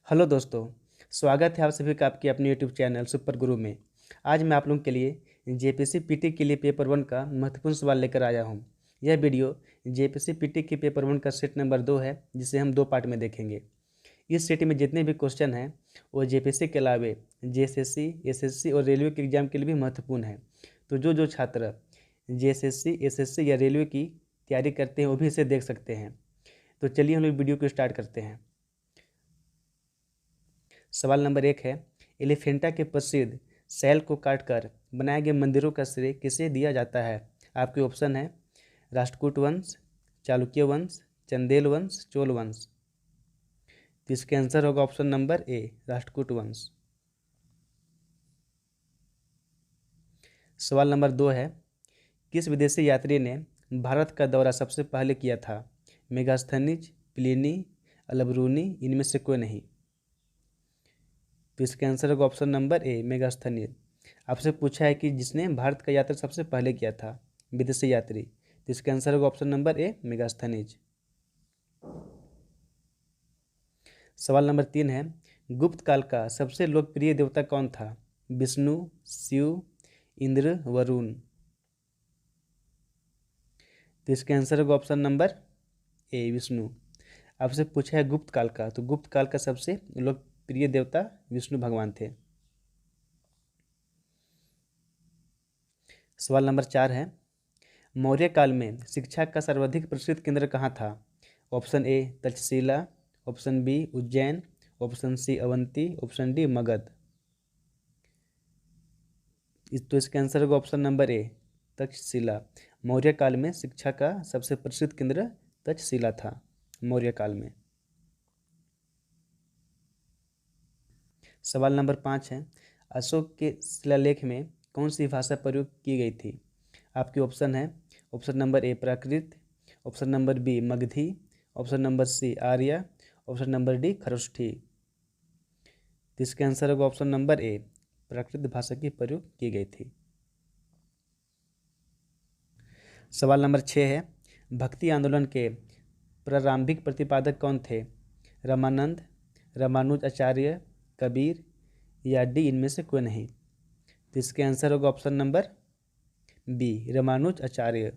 Hello दोस्तों, स्वागत है आप सभी का आपके अपने यूट्यूब चैनल सुपर गुरु में। आज मैं आप लोगों के लिए जेपीसी पीटी के लिए पेपर 1 का महत्वपूर्ण सवाल लेकर आया हूं। यह वीडियो जेपीसी पीटी के पेपर 1 का सेट नंबर 2 है, जिसे हम 2 पार्ट में देखेंगे। इस सेट में जितने भी क्वेश्चन हैं वो जेपीसी के अलावे जेएसएससी, एसएससी और रेलवे के एग्जाम के लिए भी महत्वपूर्ण है। तो जो छात्र जेएसएससी, एसएससी या रेलवे की तैयारी करते हैं वो भी इसे देख सकते हैं। तो चलिए हम लोग वीडियो को स्टार्ट करते हैं। सवाल नंबर 1 है, एलिफेंटा के प्रसिद्ध सैल को काटकर बनाए गए मंदिरों का श्रेय किसे दिया जाता है? आपके ऑप्शन है राष्ट्रकूट वंश, चालुक्य वंश, चंदेल वंश, चोल वंश। तो इसका आंसर होगा ऑप्शन नंबर ए, राष्ट्रकूट वंश। सवाल नंबर 2 है, किस विदेशी यात्री ने भारत का दौरा सबसे पहले किया था? मेगास्थनीज, प्लिनी, अलबरूनी, इनमें से कोई नहीं। तो इसका आंसर होगा ऑप्शन नंबर ए, मेगास्थनीज। आपसे पूछा है कि जिसने भारत का यात्रा सबसे पहले किया था, विदेशी यात्री। तो इसका आंसर होगा ऑप्शन नंबर ए, मेगास्थनीज। सवाल नंबर 3 है, गुप्त काल का सबसे लोकप्रिय देवता कौन था? विष्णु, शिव, इंद्र, वरुण। तो इसका आंसर होगा ऑप्शन नंबर ए, विष्णु। आपसे पूछा है गुप्त काल का, तो गुप्त काल का सबसे लोकप्रिय देवता विष्णु भगवान थे। सवाल नंबर 4 है, मौर्य काल में शिक्षा का सर्वाधिक प्रसिद्ध केंद्र कहाँ था? Option A, Takshashila, option B, Ujjain, option C, Avanti, option D, Magadh. तो इसका आंसर होगा option number A, Takshashila. Maurya काल में शिक्षा का सबसे प्रसिद्ध केंद्र तक्षशिला था, मौर्य काल में। सवाल नंबर 5 है, अशोक के शिलालेख में कौन सी भाषा प्रयोग की गई थी? आपके ऑप्शन है option number A, Prakrit, option number B, Magadhi, option number C, Arya, option number D, Kharosthi. तो इसका आंसर होगा ऑप्शन नंबर ए, प्राकृत भाषा की प्रयोग की गई थी। सवाल नंबर 6 है, भक्ति आंदोलन के प्रारंभिक प्रतिपादक कौन थे? रामानंद, रामानुज आचार्य, कबीर या डी, इनमें से कोई नहीं। तो इसके आंसर होगा ऑप्शन नंबर बी, रामानुज आचार्य।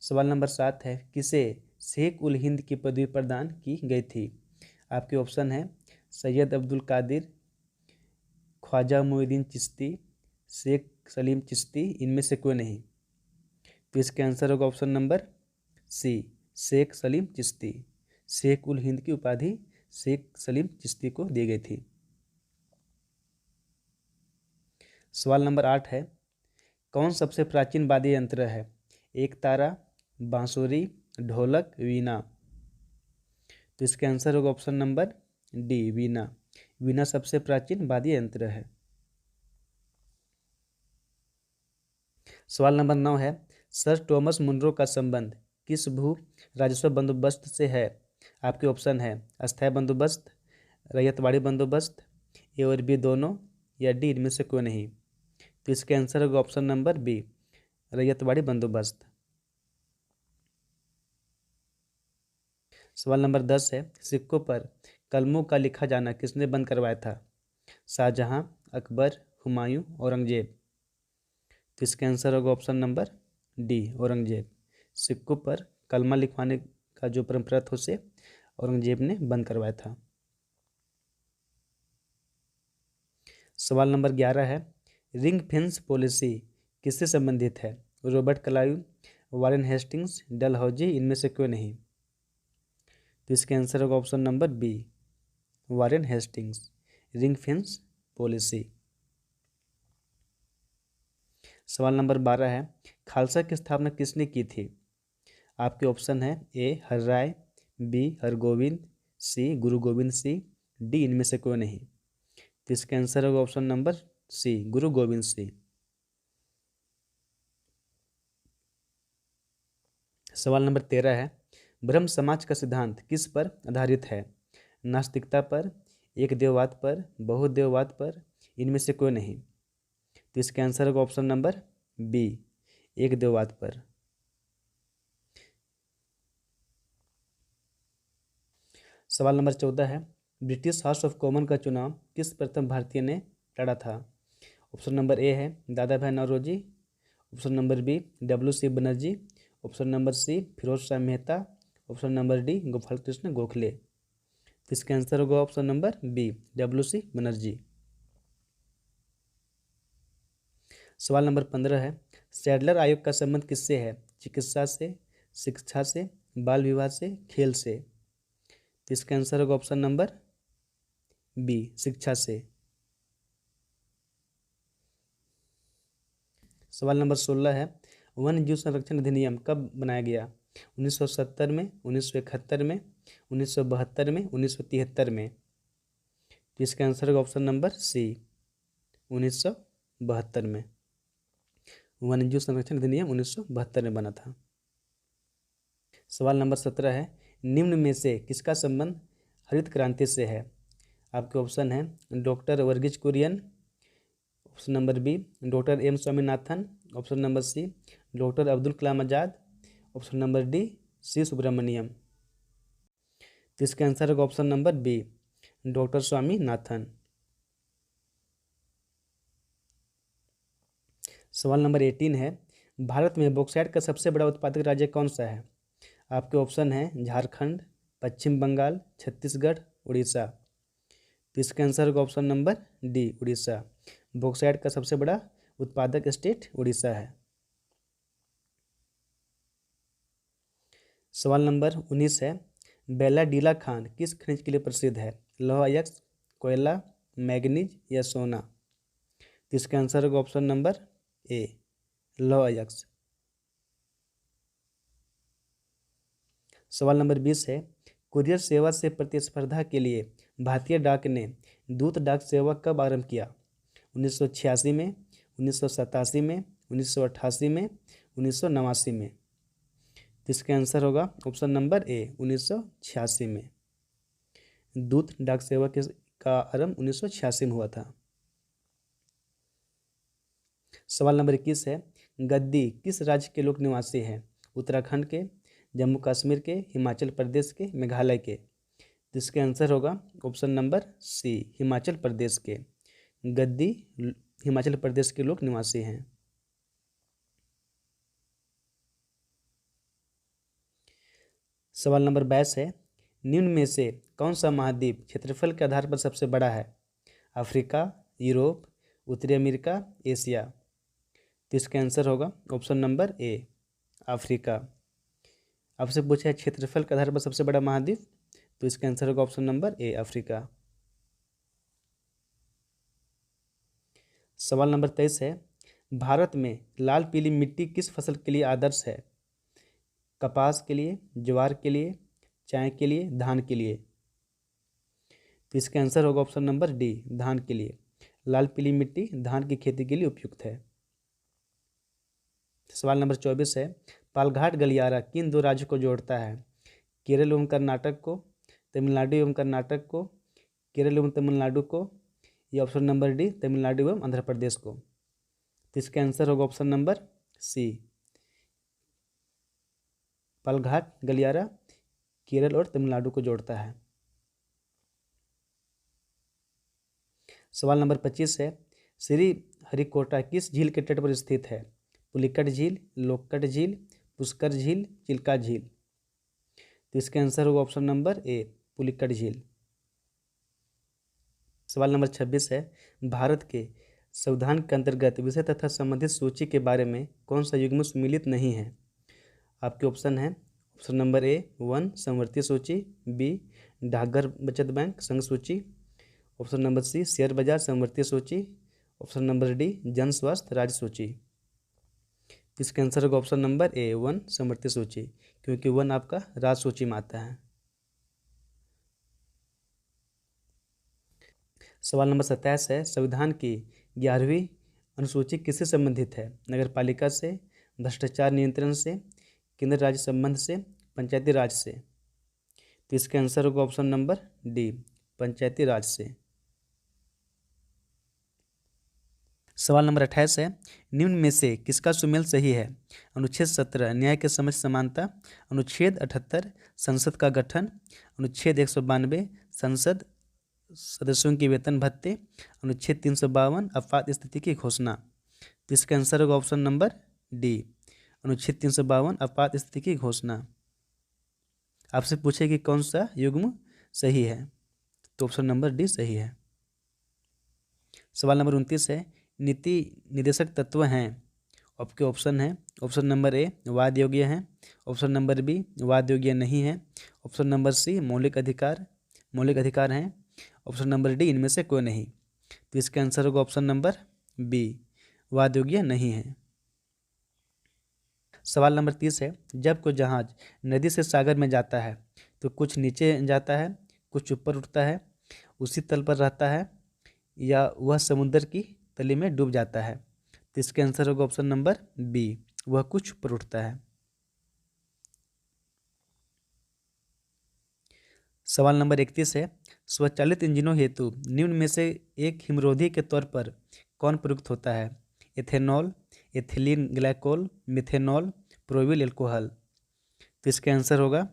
सवाल नंबर 7 है, किसे शेख उल हिंद की पदवी प्रदान की गई थी? आपके ऑप्शन है सैयद अब्दुल कादिर, ख्वाजा मोइनुद्दीन चिश्ती, शेख सलीम चिश्ती, इनमें से कोई नहीं। तो इसका आंसर होगा option number C, Sheikh Salim Chishti. Sheikh ul Hind की उपाधि शेख सलीम चिश्ती को दी गई थी। सवाल नंबर 8 है, कौन सबसे प्राचीन वाद्य यंत्र है? एक तारा, बांसुरी, ढोलक, वीणा। तो इसका आंसर होगा ऑप्शन नंबर डी, वीणा। वीणा सबसे प्राचीन वाद्य यंत्र है। सवाल नंबर 9 है, सर थॉमस मुनरो का संबंध किस भू राजस्व बंदोबस्त से है? आपके ऑप्शन है अस्थायी बंदोबस्त, रैयतवाड़ी बंदोबस्त, ए और बी दोनों या डी, इनमें से कोई नहीं। तो इसका आंसर होगा ऑप्शन नंबर बी, रैयतवाड़ी बंदोबस्त। सवाल नंबर 10 है, सिक्कों पर कलमों का लिखा जाना किसने बंद करवाया था? शाहजहां, अकबर, हुमायूं, औरंगजेब। तो इसका आंसर होगा ऑप्शन नंबर डी, औरंगजेब। सिक्कों पर कलमा लिखवाने का जो परंपरा था उसे औरंगजेब ने बंद करवाया था। सवाल नंबर 11 है, रिंग फेंस पॉलिसी किससे संबंधित है? Robert Clive, Warren Hastings, Dalhousie, इनमें से कोई नहीं। तो इसका आंसर होगा option number B, Warren Hastings. Ring fence policy. सवाल नंबर 12 है, खालसा की स्थापना किसने की थी? आपके ऑप्शन है ए, हरराय, बी, हरगोविंद, सी, गुरु गोविंद सिंह, डी, इनमें से कोई नहीं। तो इसका आंसर होगा ऑप्शन नंबर सी, गुरु गोविंद सिंह। सवाल नंबर 13 है, ब्रह्म समाज का सिद्धांत किस पर आधारित है? नास्तिकता पर, एक देववाद पर, बहुदेववाद पर, इनमें से कोई नहीं। तो इसका आंसर होगा ऑप्शन नंबर बी, एक देववाद पर। सवाल नंबर 14 है, ब्रिटिश हाउस ऑफ कॉमन का चुनाव किस प्रथम भारतीय ने लड़ा था? ऑप्शन नंबर ए है Dadabhai Naoroji, option number B W C. Banerjee, option number C Firoz Shah Mehta, option number D Gopal Krishna Gokhale. तो इसका आंसर होगा option number B W C. Banerjee. सवाल नंबर 15 है, सैडलर आयोग का संबंध किससे है? चिकित्सा से, शिक्षा से, बाल विवाह से, खेल से। तो इसका आंसर होगा ऑप्शन नंबर बी शिक्षा से। सवाल नंबर 16 है, वन्य जीव संरक्षण अधिनियम कब बनाया गया? 1970 में, 1971 में, 1972 में, 1973 में। तो इसका आंसर होगा ऑप्शन नंबर सी 1972 में। वन्य जीव संरक्षण अधिनियम 1972 में बना था। सवाल नंबर 17 है, निम्न में से किसका संबंध हरित क्रांति से है? आपके ऑप्शन है doctor Verghese Kurien, option number B doctor M Swaminathan, option number C doctor Abdul Kalam Azad, option number D C Subramaniam. तो इसका आंसर होगा option number B doctor Swaminathan. सवाल नंबर 18 है, भारत में बॉक्साइट का सबसे बड़ा उत्पादक राज्य कौन सा है? आपके ऑप्शन है झारखंड, पश्चिम बंगाल, छत्तीसगढ़, उड़ीसा। तो इसका आंसर होगा option number D Orissa. Bauxite का सबसे बड़ा उत्पादक स्टेट उड़ीसा है। सवाल नंबर 19 है, बेलाडीला खान किस खनिज के लिए प्रसिद्ध है? लौह अयस्क, कोयला, मैग्नीज या सोना। तो इसका आंसर होगा ऑप्शन नंबर ए लौह अयस्क। सवाल नंबर 20 है, कुरियर सेवा से प्रतिस्पर्धा के लिए भारतीय डाक ने दूत डाक सेवा कब आरंभ किया? 1986 में, 1987 में, 1988 में, 1989 में। तो इसका आंसर होगा ऑप्शन नंबर ए 1986 में। दूत डाक सेवा का आरंभ 1986 में हुआ था। सवाल नंबर 21 है, गद्दी किस राज्य के लोक निवासी हैं? उत्तराखंड के, जम्मू कश्मीर के, हिमाचल प्रदेश के, मेघालय के। तो इसका आंसर होगा ऑप्शन नंबर सी हिमाचल प्रदेश के। गद्दी हिमाचल प्रदेश के लोक निवासी हैं। सवाल नंबर 22 है, निम्न में से कौन सा महाद्वीप क्षेत्रफल के आधार पर सबसे बड़ा है? अफ्रीका, यूरोप, उत्तरी अमेरिका, एशिया। तो इसका आंसर होगा ऑप्शन नंबर ए अफ्रीका। आपसे पूछा है क्षेत्रफल के आधार पर सबसे बड़ा महाद्वीप, तो इसका आंसर होगा ऑप्शन नंबर ए अफ्रीका। सवाल नंबर 23 है, भारत में लाल पीली मिट्टी किस फसल के लिए आदर्श है? कपास के लिए, ज्वार के लिए, चाय के लिए, धान के लिए। तो इसका आंसर होगा ऑप्शन नंबर डी धान के लिए। लाल पीली मिट्टी धान की खेती के लिए उपयुक्त है। सवाल नंबर 24 है, पालघाट गलियारा किन दो राज्यों को जोड़ता है? केरल एवं कर्नाटक को, तमिलनाडु एवं कर्नाटक को, केरल एवं तमिलनाडु को, या ऑप्शन नंबर डी तमिलनाडु एवं आंध्र प्रदेश को। तो इसका आंसर होगा ऑप्शन नंबर सी पालघाट गलियारा केरल और तमिलनाडु को जोड़ता है। सवाल नंबर 25 है, श्री हरिकोटा किस झील के तट पर स्थित है? पुलिकट झील, लोक्कट झील, पुष्कर झील, चिल्का झील। तो इसका आंसर होगा ऑप्शन नंबर ए पुलिकट झील। सवाल नंबर 26 है, भारत के संविधान के अंतर्गत विषय तथा संबंधित सूची के बारे में कौन सा युग्म सम्मिलित नहीं है? आपके ऑप्शन है ऑप्शन नंबर ए 1 समवर्ती सूची, बी डाकघर बचत बैंक संघ सूची, ऑप्शन नंबर सी शेयर बाजार समवर्ती सूची, ऑप्शन नंबर डी जन स्वास्थ्य राज्य सूची। इसका आंसर होगा ऑप्शन नंबर ए 1 समवर्ती सूची, क्योंकि 1 आपका राज्य सूची में आता है। सवाल नंबर 27 है, संविधान की 11वीं अनुसूची किससे संबंधित है? नगर पालिका से, भ्रष्टाचार नियंत्रण से, केंद्र राज्य संबंध से, पंचायती राज से। तो इसका आंसर होगा ऑप्शन नंबर डी पंचायती राज से। सवाल नंबर 28 है, निम्न में से किसका सुमेल सही है? अनुच्छेद 17 न्याय के समक्ष समानता, अनुच्छेद 78 संसद का गठन। अनुच्छेद 192 संसद सदस्यों के वेतन भत्ते। अनुच्छेद 352 आपात स्थिति की घोषणा। तो इसका आंसर होगा ऑप्शन नंबर डी, अनुच्छेद 352 आपात स्थिति की घोषणा। आपसे पूछे कि कौन सा युग्म सही है, तो ऑप्शन नंबर डी सही है। सवाल नंबर 29 है, नीति निर्देशक तत्व हैं। आपके ऑप्शन है, ऑप्शन नंबर ए वाद योग्य हैं, ऑप्शन नंबर बी वाद योग्य नहीं है, ऑप्शन नंबर सी मौलिक अधिकार हैं, ऑप्शन नंबर डी इनमें से कोई नहीं। तो इसका आंसर होगा ऑप्शन नंबर बी, वाद योग्य नहीं है। सवाल नंबर 30 है, जब कोई जहाज नदी से सागर में जाता है तो कुछ नीचे जाता है, कुछ ऊपर उठता है, उसी तल पर रहता है, या वह समुद्र की तली में डूब जाता है। तो इसका आंसर होगा ऑप्शन नंबर बी, वह कुछ ऊपर उठता है। सवाल नंबर 31 है, स्वचालित इंजनों हेतु निम्न में से एक हिमरोधी के तौर पर कौन प्रयुक्त होता है? Ethanol, ethylene glycol, methanol, propyl alcohol. तो इसका आंसर होगा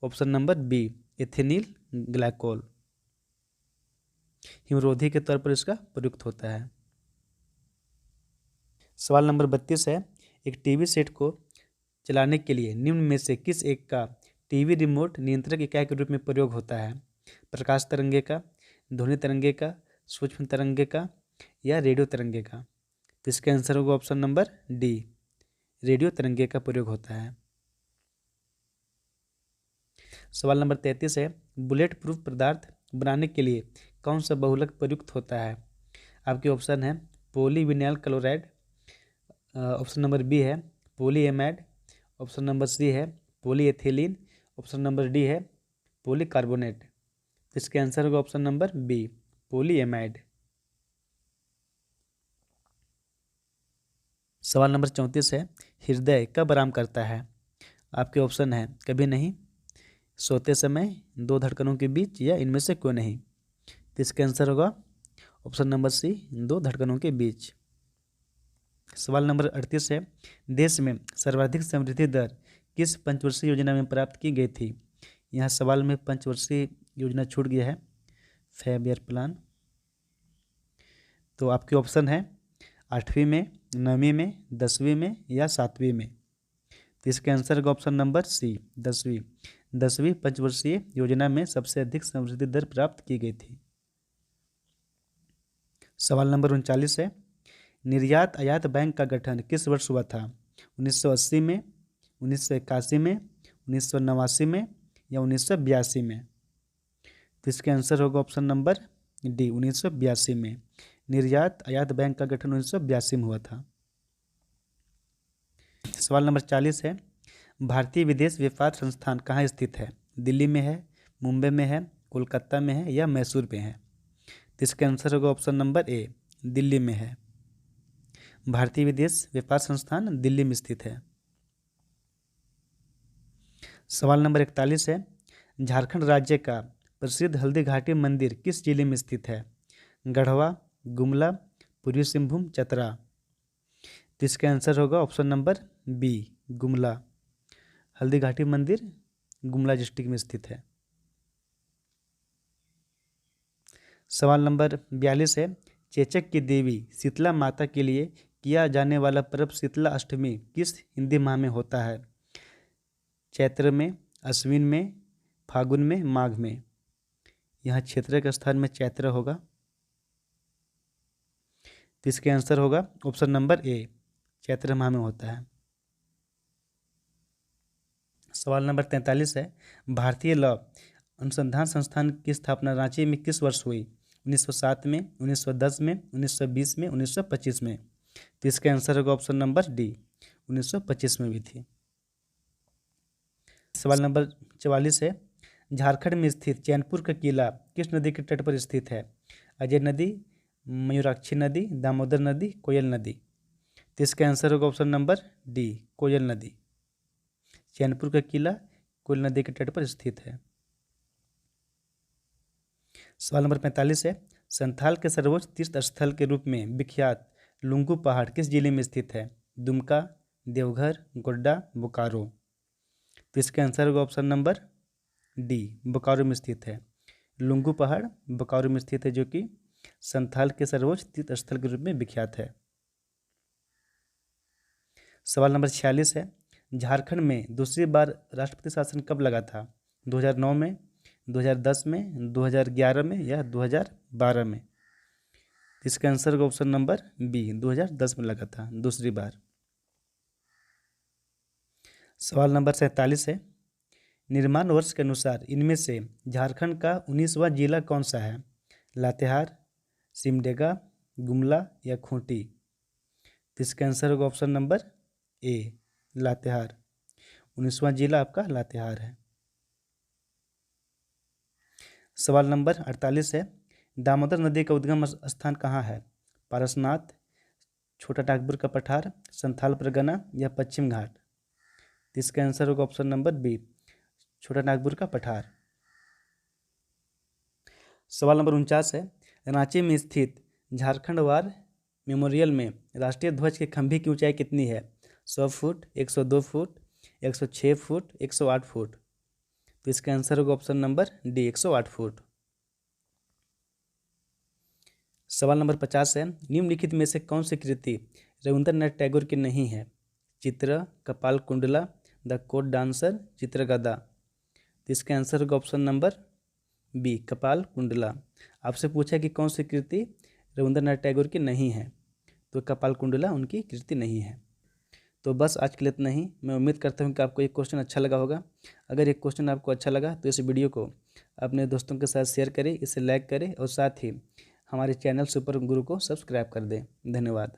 option number B, ethylene glycol, हिमरोधी के तौर पर इसका प्रयुक्त होता है। सवाल नंबर 32 है, एक टीवी सेट को चलाने के लिए निम्न में से किस एक का टीवी रिमोट नियंत्रक इकाई के रूप में प्रयोग होता है? प्रकाश तरंगे का, ध्वनि तरंगे का, सूक्ष्म तरंगे का, या रेडियो तरंगे का। तो इसका आंसर होगा ऑप्शन नंबर डी, रेडियो तरंगे का प्रयोग होता है। सवाल नंबर 33 है, बुलेट प्रूफ पदार्थ बनाने के लिए कौन सा बहुलक प्रयुक्त होता है? आपके ऑप्शन है polyvinyl chloride, option number B है पॉलीएमाइड, ऑप्शन नंबर सी है पॉलीएथिलीन, ऑप्शन नंबर डी है पॉलीकार्बोनेट। इसके आंसर होगा ऑप्शन नंबर बी, पॉलीएमाइड। सवाल नंबर 34 है, हृदय कब आराम करता है? आपके ऑप्शन है कभी नहीं, सोते समय, दो धड़कनों के बीच, या इनमें से कोई नहीं। तो इसका आंसर होगा ऑप्शन नंबर सी, दो धड़कनों के बीच। सवाल नंबर 38 है, देश में सर्वाधिक समृद्धि दर किस पंचवर्षीय योजना में प्राप्त की गई थी? यहाँ सवाल में पंचवर्षीय योजना छूट गया है, 5 ईयर प्लान। तो आपके ऑप्शन है 8वीं में, 9वीं में, 10वीं में, या 7वीं में। तो इसका आंसर होगा ऑप्शन नंबर सी, 10वीं पंचवर्षीय योजना में सबसे अधिक समृद्धि दर प्राप्त की गई थी। सवाल नंबर 39 है, निर्यात आयात बैंक का गठन किस वर्ष हुआ था? 1980 में, 1981 में, 1989 में, या 1982 में। तो इसका आंसर होगा ऑप्शन नंबर डी, 1982 में। निर्यात आयात बैंक का गठन 1982 में हुआ था। सवाल नंबर 40 है, भारतीय विदेश व्यापार संस्थान कहाँ स्थित है? दिल्ली में है, मुंबई में है, कोलकाता में है, या मैसूर में है। तो इसका आंसर होगा ऑप्शन नंबर ए, दिल्ली में है। भारतीय विदेश व्यापार संस्थान दिल्ली में स्थित है। सवाल नंबर 41 है, झारखंड राज्य का प्रसिद्ध हल्दी घाटी मंदिर किस जिले में स्थित है? गढ़वा, गुमला, पूर्वी सिंहभूम, चतरा। तो इसका आंसर होगा option number B, Gumla. Haldi Ghati मंदिर गुमला डिस्ट्रिक्ट में स्थित है। सवाल नंबर 42 है, चेचक की देवी शीतला माता के लिए किया जाने वाला पर्व शीतला अष्टमी किस हिंदी माह में होता है? चैत्र में, अश्विन में, फागुन में, माघ में। यहाँ क्षेत्र के स्थान में चैत्र होगा। तो इसके आंसर होगा ऑप्शन नंबर ए, चैत्र माह में होता है। सवाल नंबर 43 है, भारतीय लौह अनुसंधान संस्थान की स्थापना रांची में किस वर्ष हुई? 1907 में, 1910 में, 1920 में, 1925 में। तो इसका आंसर होगा ऑप्शन नंबर डी, 1925 में हुई थी। सवाल नंबर 44 है, झारखंड में स्थित चैनपुर का किला किस नदी के तट पर स्थित है? अजय नदी, मयूराक्षी नदी, दामोदर नदी, कोयल नदी। तो इसका आंसर होगा ऑप्शन नंबर डी, कोयल नदी। चैनपुर का किला कोयल नदी के तट पर स्थित है। सवाल नंबर 45 है, संथाल के सर्वोच्च तीर्थ स्थल के रूप में विख्यात लुंगू पहाड़ किस जिले में स्थित है? दुमका, देवघर, गोड्डा, बोकारो। तो इसका आंसर होगा ऑप्शन नंबर डी बोकारो में स्थित है। लुंगू पहाड़ बोकारो में स्थित है, जो कि संथाल के सर्वोच्च तीर्थ स्थल के रूप में विख्यात है। सवाल नंबर 46 है, झारखंड में दूसरी बार राष्ट्रपति शासन कब लगा था? 2009 में, 2010 में, 2011 में या 2012 में? इसका आंसर का ऑप्शन नंबर बी 2010 में लगा था दूसरी बार। सवाल नंबर 47 है, निर्माण वर्ष के अनुसार इनमें से झारखंड का 19वां जिला कौन सा है? लातेहार, सिमडेगा, गुमला या खूंटी? इसका आंसर होगा ऑप्शन नंबर ए लातेहार। 19वां जिला आपका लातेहार है। सवाल नंबर 48 है, दामोदर नदी का उद्गम स्थान कहाँ है? पारसनाथ, छोटा नागपुर का पठार, संथाल परगना या पश्चिम घाट? इसका आंसर होगा ऑप्शन नंबर बी छोटा नागपुर का पठार। सवाल नंबर 49 है, रांची में स्थित झारखंड वार मेमोरियल में राष्ट्रीय ध्वज के खंभे की ऊंचाई कितनी है? 100 फुट, 102 फुट, 106 फुट, 108 फुट? तो इसका आंसर होगा ऑप्शन नंबर डी 108 फुट। सवाल नंबर 50 है, निम्नलिखित में से कौन सी कृति रविंद्रनाथ टैगोर की नहीं है? चित्र, कपाल कुंडला, द कोट डांसर, चित्रगदा? तो इसका आंसर होगा ऑप्शन नंबर बी कपाल कुंडला। आपसे पूछा कि कौन सी कृति रविंद्रनाथ टैगोर की नहीं है, तो कपाल कुंडला उनकी कृति नहीं है। तो बस आज के लिए इतना ही। मैं उम्मीद करता हूँ कि आपको ये क्वेश्चन अच्छा लगा होगा। अगर ये क्वेश्चन आपको अच्छा लगा तो इस वीडियो को अपने दोस्तों के साथ शेयर करें, इसे लाइक करें और साथ ही हमारे चैनल सुपर गुरु को सब्सक्राइब कर दें। धन्यवाद।